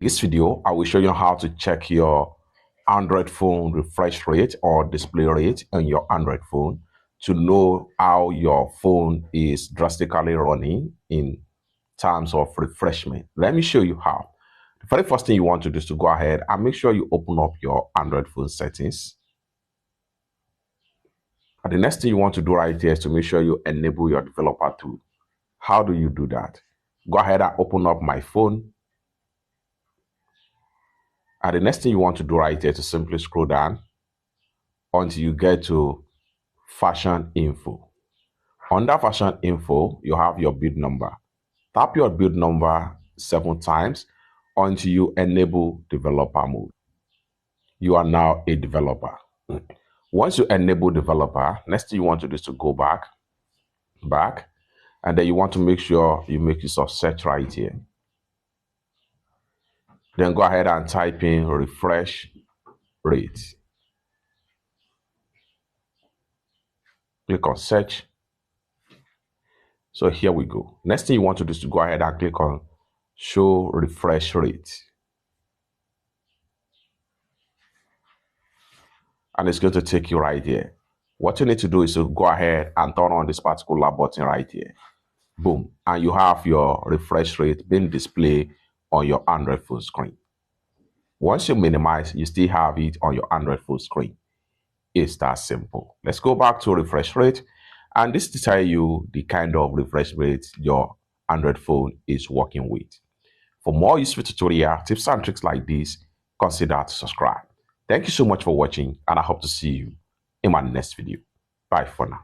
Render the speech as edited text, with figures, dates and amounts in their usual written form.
This video, I will show you how to check your Android phone refresh rate or display rate on your Android phone to know how your phone is drastically running in terms of refreshment. Let me show you how. The very first thing you want to do is to go ahead and make sure you open up your Android phone settings. And the next thing you want to do right here is to make sure you enable your developer tool. How do you do that? Go ahead and open up my phone. And the next thing you want to do right here is to simply scroll down until you get to version info. Under version info, you have your build number. Tap your build number 7 times until you enable developer mode. You are now a developer. Once you enable developer, next thing you want to do is to go back, and then you want to make sure you make use of search right here. Then go ahead and type in refresh rate. Click on search. So here we go. Next thing you want to do is to go ahead and click on show refresh rate. And it's going to take you right here. What you need to do is to go ahead and turn on this particular button right here. Boom. And you have your refresh rate being displayed on your Android phone screen. Once you minimize, you still have it on your Android phone screen. It's that simple. Let's go back to refresh rate. And this to tell you the kind of refresh rate your Android phone is working with. For more useful tutorial tips and tricks like this, consider to subscribe. Thank you so much for watching, and I hope to see you in my next video. Bye for now.